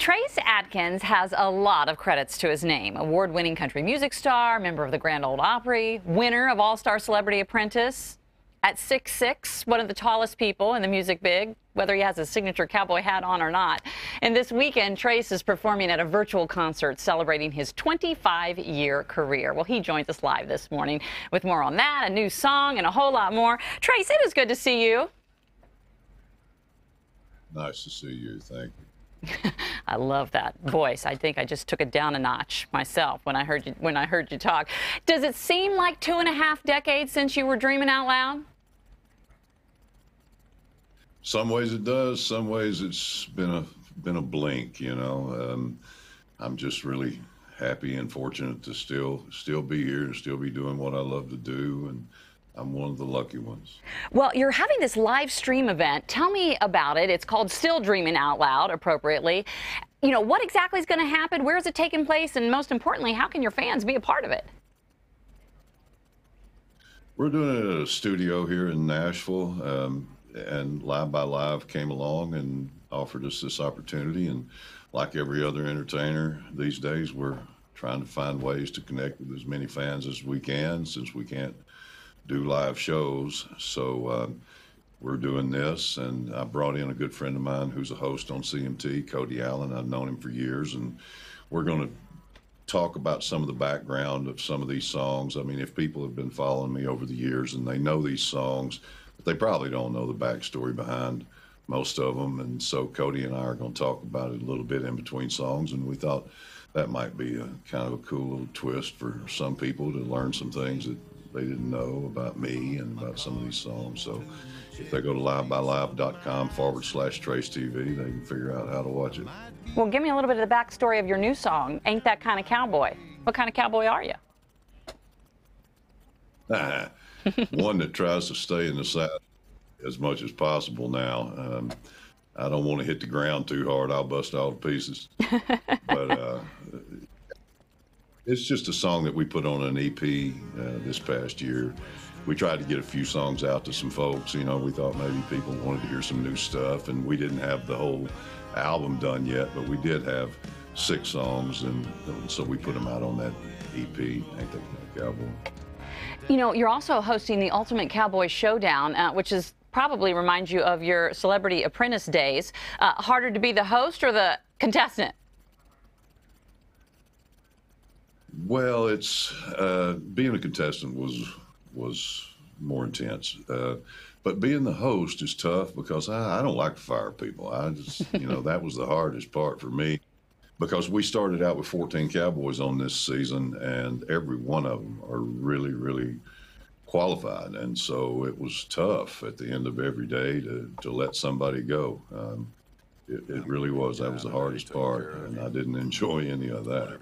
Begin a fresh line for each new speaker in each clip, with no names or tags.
Trace Adkins has a lot of credits to his name. Award-winning country music star, member of the Grand Ole Opry, winner of All-Star Celebrity Apprentice. At 6'6", one of the tallest people in the music big, whether he has his signature cowboy hat on or not. And this weekend, Trace is performing at a virtual concert celebrating his 25-year career. Well, he joins us live this morning with more on that, a new song, and a whole lot more. Trace, it is good to see you.
Nice to see you. Thank you.
I love that voice. I think I just took it down a notch myself when I heard you talk. Does it seem like 2.5 decades since you were dreaming out loud?
Some ways it does. Some ways it's been a blink. You know, I'm just really happy and fortunate to still be here and still be doing what I love to do, and I'm one of the lucky ones.
Well, you're having this live stream event. Tell me about it. It's called Still Dreaming Out Loud, appropriately. You know, what exactly is going to happen? Where is it taking place? And most importantly, how can your fans be a part of it?
We're doing it at a studio here in Nashville, and Live by Live came along and offered us this opportunity. And like every other entertainer these days, we're trying to find ways to connect with as many fans as we can, since we can't do live shows. So we're doing this, and I brought in a good friend of mine who's a host on CMT, Cody Allen. I've known him for years, and we're going to talk about some of the background of some of these songs. I mean, if people have been following me over the years and they know these songs, but they probably don't know the backstory behind most of them. And so Cody and I are going to talk about it a little bit in between songs, and we thought that might be a kind of a cool little twist for some people to learn some things that they didn't know about me and about some of these songs. So if they go to livebylive.com/TraceTV, they can figure out how to watch it.
Well, give me a little bit of the backstory of your new song, Ain't That Kind of Cowboy. What kind of cowboy are you?
One that tries to stay in the saddle as much as possible now. I don't want to hit the ground too hard. I'll bust all to pieces. But it's just a song that we put on an EP this past year. We tried to get a few songs out to some folks. You know, we thought maybe people wanted to hear some new stuff, and we didn't have the whole album done yet, but we did have 6 songs, and so we put them out on that EP, Ain't That Kind of Cowboy.
You know, you're also hosting the Ultimate Cowboy Showdown, which is probably reminds you of your Celebrity Apprentice days. Harder to be the host or the contestant?
Well, it's being a contestant was more intense, but being the host is tough because I don't like to fire people. I just, you know, that was the hardest part for me, because we started out with 14 cowboys on this season, and every one of them are really, really qualified, and so it was tough at the end of every day to let somebody go. It really was. That was the hardest part, and I didn't enjoy any of that.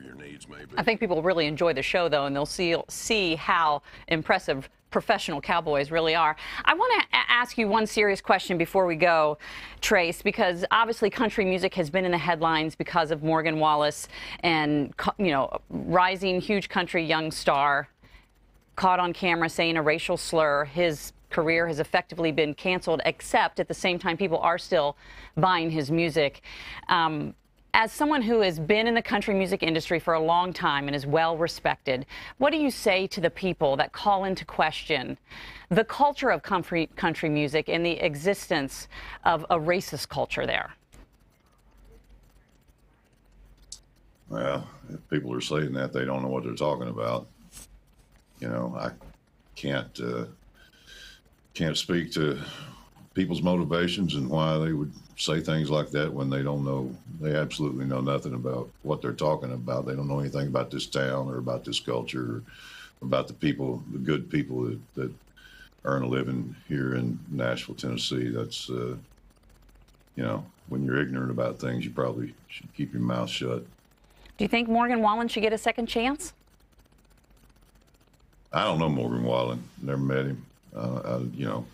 I think people really enjoy the show, though, and they'll see how impressive professional cowboys really are. I want to ask you one serious question before we go, Trace, because obviously country music has been in the headlines because of Morgan Wallace and, you know, rising huge country young star caught on camera saying a racial slur. His career has effectively been canceled, except at the same time people are still buying his music. As someone who has been in the country music industry for a long time and is well respected, what do you say to the people that call into question the culture of country music and the existence of a racist culture there?
Well, if people are saying that, they don't know what they're talking about. You know, I can't speak to people's motivations and why they would say things like that when they don't know, they absolutely know nothing about what they're talking about. They don't know anything about this town or about this culture or about the people, the good people that earn a living here in Nashville, Tennessee. That's, you know, when you're ignorant about things, you probably should keep your mouth shut.
Do you think Morgan Wallen should get a second chance?
I don't know Morgan Wallen. Never met him. You know,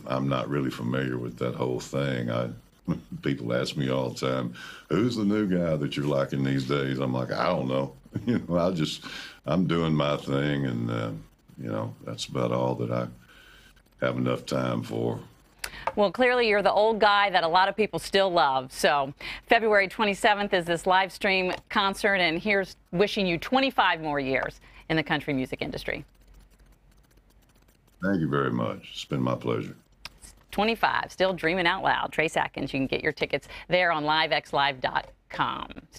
I'm not really familiar with that whole thing. People ask me all the time, who's the new guy that you're liking these days? I'm like, I don't know. You know, I'm doing my thing, and you know, that's about all that I have enough time for.
Well, clearly you're the old guy that a lot of people still love. So February 27th is this live stream concert, and here's wishing you 25 more years in the country music industry.
Thank you very much. It's been my pleasure.
25, still dreaming out loud. Trace Adkins. You can get your tickets there on livexlive.com.